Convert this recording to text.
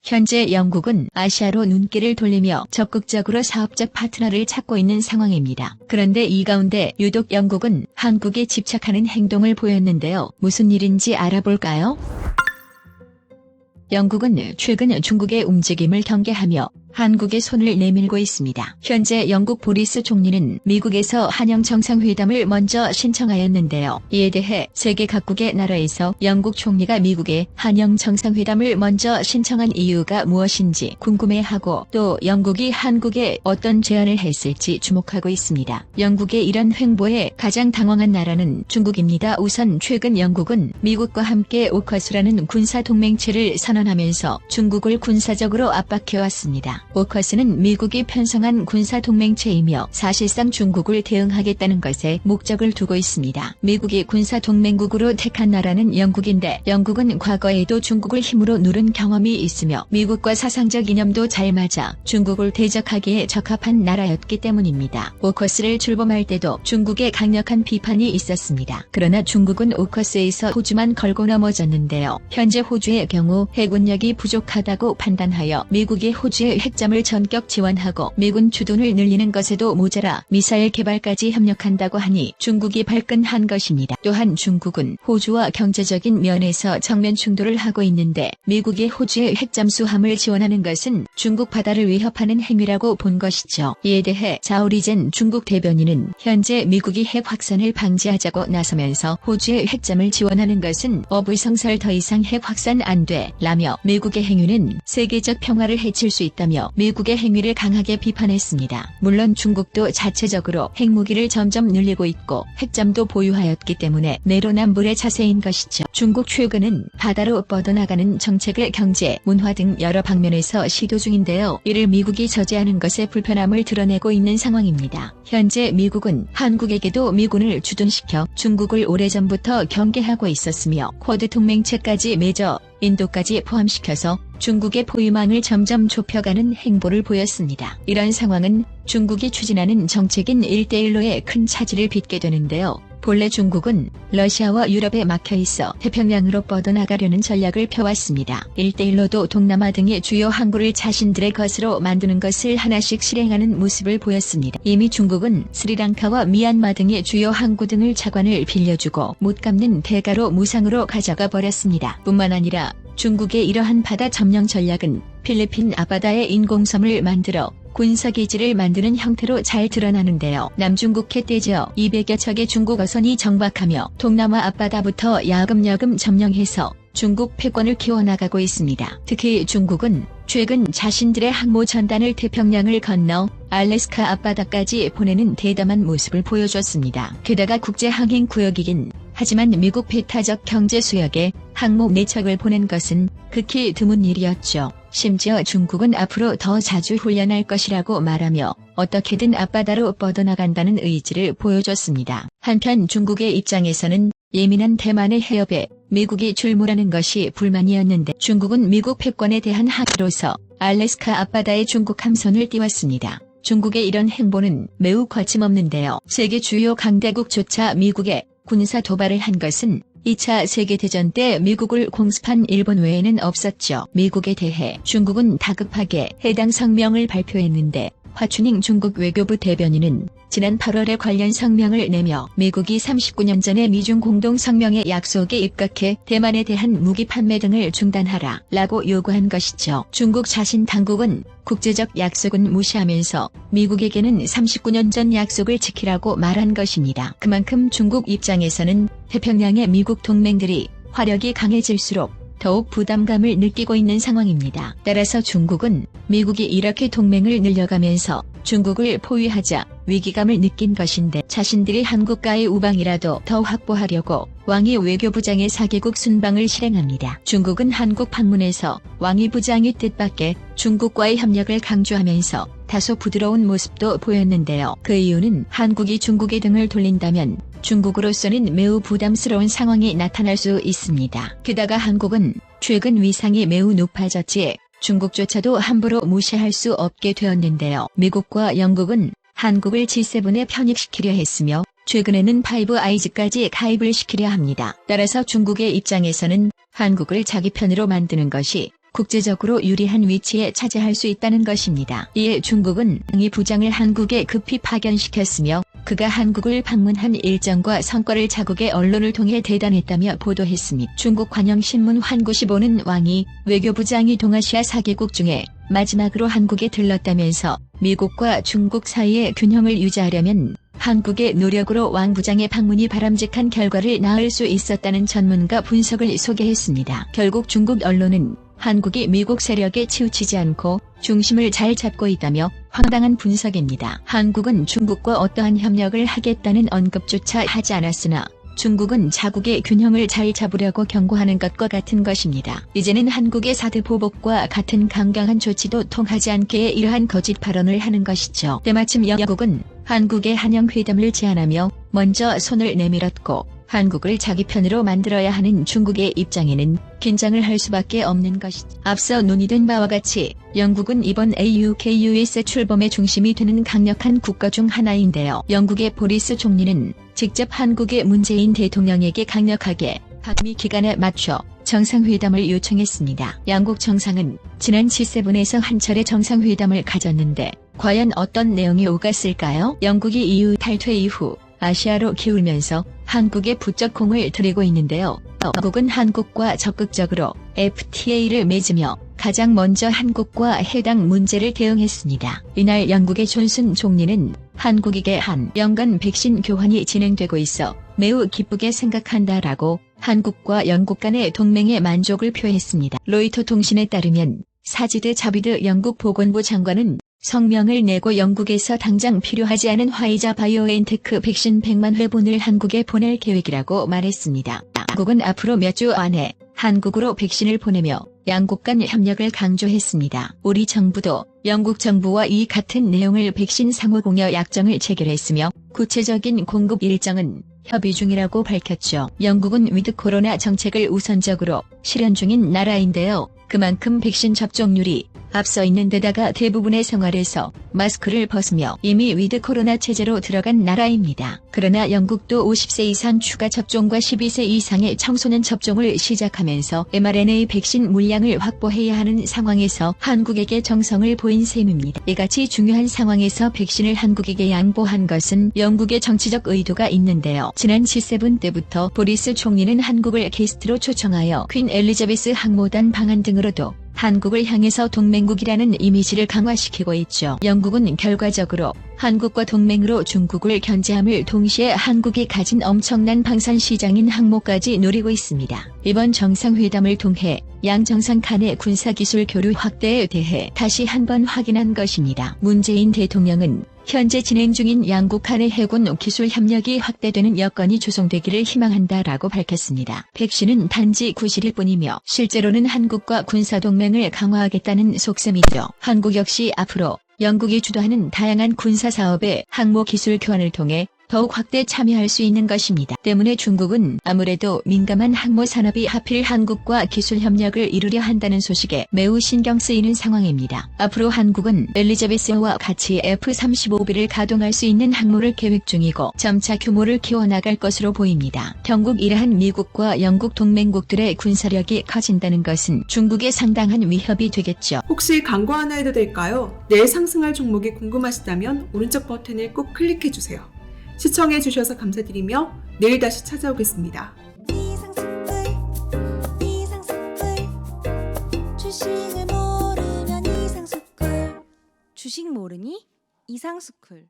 현재 영국은 아시아로 눈길을 돌리며 적극적으로 사업적 파트너를 찾고 있는 상황입니다. 그런데 이 가운데 유독 영국은 한국에 집착하는 행동을 보였는데요. 무슨 일인지 알아볼까요? 영국은 최근 중국의 움직임을 경계하며 한국에 손을 내밀고 있습니다. 현재 영국 보리스 총리는 미국에서 한영 정상회담을 먼저 신청하였는데요. 이에 대해 세계 각국의 나라에서 영국 총리가 미국에 한영 정상회담을 먼저 신청한 이유가 무엇인지 궁금해하고 또 영국이 한국에 어떤 제안을 했을지 주목하고 있습니다. 영국의 이런 행보에 가장 당황한 나라는 중국입니다. 우선 최근 영국은 미국과 함께 오커스라는 군사동맹체를 선언하면서 중국을 군사적으로 압박해왔습니다. 오커스는 미국이 편성한 군사동맹체이며 사실상 중국을 대응하겠다는 것에 목적을 두고 있습니다. 미국이 군사동맹국으로 택한 나라는 영국인데 영국은 과거에도 중국을 힘으로 누른 경험이 있으며 미국과 사상적 이념도 잘 맞아 중국을 대적하기에 적합한 나라였기 때문입니다. 오커스를 출범할 때도 중국에 강력한 비판이 있었습니다. 그러나 중국은 오커스에서 호주만 걸고 넘어졌는데요. 현재 호주의 경우 해군력이 부족하다고 판단하여 미국이 호주의 핵잠을 전격 지원하고 미군 주둔을 늘리는 것에도 모자라 미사일 개발까지 협력한다고 하니 중국이 발끈한 것입니다. 또한 중국은 호주와 경제적인 면에서 정면 충돌을 하고 있는데 미국이 호주의 핵잠수함을 지원하는 것은 중국 바다를 위협하는 행위라고 본 것이죠. 이에 대해 자오리젠 중국 대변인은 현재 미국이 핵 확산을 방지하자고 나서면서 호주의 핵잠을 지원하는 것은 어불성설 더 이상 핵 확산 안 돼 라며 미국의 행위는 세계적 평화를 해칠 수 있다며 미국의 행위를 강하게 비판했습니다. 물론 중국도 자체적으로 핵무기를 점점 늘리고 있고 핵잠도 보유하였기 때문에 내로남불의 자세인 것이죠. 중국 최근은 바다로 뻗어나가는 정책을 경제, 문화 등 여러 방면에서 시도 중인데요. 이를 미국이 저지하는 것에 불편함을 드러내고 있는 상황입니다. 현재 미국은 한국에게도 미군을 주둔시켜 중국을 오래전부터 경계하고 있었으며 쿼드 동맹체까지 맺어 인도까지 포함시켜서 중국의 포위망을 점점 좁혀가는 행보를 보였습니다. 이런 상황은 중국이 추진하는 정책인 1대1로에 큰 차질을 빚게 되는데요. 본래 중국은 러시아와 유럽에 막혀있어 태평양으로 뻗어나가려는 전략을 펴왔습니다. 1대1로도 동남아 등의 주요 항구를 자신들의 것으로 만드는 것을 하나씩 실행하는 모습을 보였습니다. 이미 중국은 스리랑카와 미얀마 등의 주요 항구 등을 차관을 빌려주고 못 갚는 대가로 무상으로 가져가 버렸습니다. 뿐만 아니라 중국의 이러한 바다 점령 전략은 필리핀 앞바다에 인공섬을 만들어 군사기지를 만드는 형태로 잘 드러나는데요. 남중국해 떼져 200여 척의 중국 어선이 정박하며 동남아 앞바다부터 야금야금 점령해서 중국 패권을 키워나가고 있습니다. 특히 중국은 최근 자신들의 항모 전단을 태평양을 건너 알래스카 앞바다까지 보내는 대담한 모습을 보여줬습니다. 게다가 국제항행구역이긴 하지만 미국 배타적 경제 수역에 항모 4척을 보낸 것은 극히 드문 일이었죠. 심지어 중국은 앞으로 더 자주 훈련할 것이라고 말하며 어떻게든 앞바다로 뻗어나간다는 의지를 보여줬습니다. 한편 중국의 입장에서는 예민한 대만의 해협에 미국이 출몰하는 것이 불만이었는데 중국은 미국 패권에 대한 항의로서 알래스카 앞바다에 중국 함선을 띄웠습니다. 중국의 이런 행보는 매우 거침없는데요. 세계 주요 강대국조차 미국에 군사 도발을 한 것은 2차 세계대전 때 미국을 공습한 일본 외에는 없었죠. 미국에 대해 중국은 다급하게 해당 성명을 발표했는데 화춘잉 중국 외교부 대변인은 지난 8월에 관련 성명을 내며 미국이 39년 전에 미중 공동성명의 약속에 입각해 대만에 대한 무기 판매 등을 중단하라 라고 요구한 것이죠. 중국 자신 당국은 국제적 약속은 무시하면서 미국에게는 39년 전 약속을 지키라고 말한 것입니다. 그만큼 중국 입장에서는 태평양의 미국 동맹들이 화력이 강해질수록 더욱 부담감을 느끼고 있는 상황입니다. 따라서 중국은 미국이 이렇게 동맹을 늘려가면서 중국을 포위하자 위기감을 느낀 것인데 자신들이 한국과의 우방이라도 더 확보하려고 왕이 외교부장의 4개국 순방을 실행합니다. 중국은 한국 방문에서 왕이 부장의 뜻밖의 중국과의 협력을 강조하면서 다소 부드러운 모습도 보였는데요. 그 이유는 한국이 중국의 등을 돌린다면 중국으로서는 매우 부담스러운 상황이 나타날 수 있습니다. 게다가 한국은 최근 위상이 매우 높아졌기에 중국조차도 함부로 무시할 수 없게 되었는데요. 미국과 영국은 한국을 G7에 편입시키려 했으며 최근에는 파이브 아이즈까지 가입을 시키려 합니다. 따라서 중국의 입장에서는 한국을 자기 편으로 만드는 것이 국제적으로 유리한 위치에 차지할 수 있다는 것입니다. 이에 중국은 이 부장을 한국에 급히 파견시켰으며 그가 한국을 방문한 일정과 성과를 자국의 언론을 통해 대단했다며 보도했습니다. 중국 관영신문 환구시보는 왕이 외교부장이 동아시아 4개국 중에 마지막으로 한국에 들렀다면서 미국과 중국 사이의 균형을 유지하려면 한국의 노력으로 왕 부장의 방문이 바람직한 결과를 낳을 수 있었다는 전문가 분석을 소개했습니다. 결국 중국 언론은 한국이 미국 세력에 치우치지 않고 중심을 잘 잡고 있다며 황당한 분석입니다. 한국은 중국과 어떠한 협력을 하겠다는 언급조차 하지 않았으나 중국은 자국의 균형을 잘 잡으려고 경고하는 것과 같은 것입니다. 이제는 한국의 사드 보복과 같은 강경한 조치도 통하지 않게 이러한 거짓 발언을 하는 것이죠. 때마침 영국은 한국의 한영회담을 제안하며 먼저 손을 내밀었고 한국을 자기 편으로 만들어야 하는 중국의 입장에는 긴장을 할 수밖에 없는 것이죠. 앞서 논의된 바와 같이 영국은 이번 AUKUS 출범의 중심이 되는 강력한 국가 중 하나인데요. 영국의 보리스 총리는 직접 한국의 문재인 대통령에게 강력하게 방미 기간에 맞춰 정상회담을 요청했습니다. 양국 정상은 지난 G7에서 한 차례 정상회담을 가졌는데 과연 어떤 내용이 오갔을까요? 영국이 EU 탈퇴 이후 아시아로 기울면서 한국에 부쩍 공을 들이고 있는데요. 영국은 한국과 적극적으로 FTA를 맺으며 가장 먼저 한국과 해당 문제를 대응했습니다. 이날 영국의 존슨 총리는 한국에게 한 연간 백신 교환이 진행되고 있어 매우 기쁘게 생각한다라고 한국과 영국 간의 동맹에 만족을 표했습니다. 로이터 통신에 따르면 사지드 자비드 영국 보건부 장관은 성명을 내고 영국에서 당장 필요하지 않은 화이자 바이오엔테크 백신 100만 회분을 한국에 보낼 계획이라고 말했습니다. 영국은 앞으로 몇 주 안에 한국으로 백신을 보내며 양국 간 협력을 강조했습니다. 우리 정부도 영국 정부와 이 같은 내용을 백신 상호 공여 약정을 체결했으며 구체적인 공급 일정은 협의 중이라고 밝혔죠. 영국은 위드 코로나 정책을 우선적으로 실현 중인 나라인데요. 그만큼 백신 접종률이 앞서 있는 데다가 대부분의 생활에서 마스크를 벗으며 이미 위드 코로나 체제로 들어간 나라입니다. 그러나 영국도 50세 이상 추가 접종과 12세 이상의 청소년 접종을 시작하면서 mRNA 백신 물량을 확보해야 하는 상황에서 한국에게 정성을 보인 셈입니다. 이같이 중요한 상황에서 백신을 한국에게 양보한 것은 영국의 정치적 의도가 있는데요. 지난 G7 때부터 보리스 총리는 한국을 게스트로 초청하여 퀸 엘리자베스 항모단 방한 등으로도 한국을 향해서 동맹국이라는 이미지를 강화시키고 있죠. 영국은 결과적으로 한국과 동맹으로 중국을 견제함을 동시에 한국이 가진 엄청난 방산 시장인 항모까지 노리고 있습니다. 이번 정상회담을 통해 양 정상 간의 군사기술 교류 확대에 대해 다시 한번 확인한 것입니다. 문재인 대통령은 현재 진행 중인 양국 간의 해군 기술 협력이 확대되는 여건이 조성되기를 희망한다라고 밝혔습니다. 백신은 단지 구실일 뿐이며 실제로는 한국과 군사동맹을 강화하겠다는 속셈이죠. 한국 역시 앞으로 영국이 주도하는 다양한 군사사업에 항모기술 교환을 통해 더욱 확대 참여할 수 있는 것입니다. 때문에 중국은 아무래도 민감한 항모 산업이 하필 한국과 기술 협력을 이루려 한다는 소식에 매우 신경 쓰이는 상황입니다. 앞으로 한국은 엘리자베스호와 같이 F-35B를 가동할 수 있는 항모를 계획 중이고 점차 규모를 키워나갈 것으로 보입니다. 결국 이러한 미국과 영국 동맹국들의 군사력이 커진다는 것은 중국에 상당한 위협이 되겠죠. 혹시 광고 하나 해도 될까요? 내일 상승할 종목이 궁금하시다면 오른쪽 버튼을 꼭 클릭해주세요. 시청해주셔서 감사드리며 내일 다시 찾아오겠습니다. 주식을 모르면 이상스쿨. 주식 모르니? 이상스쿨.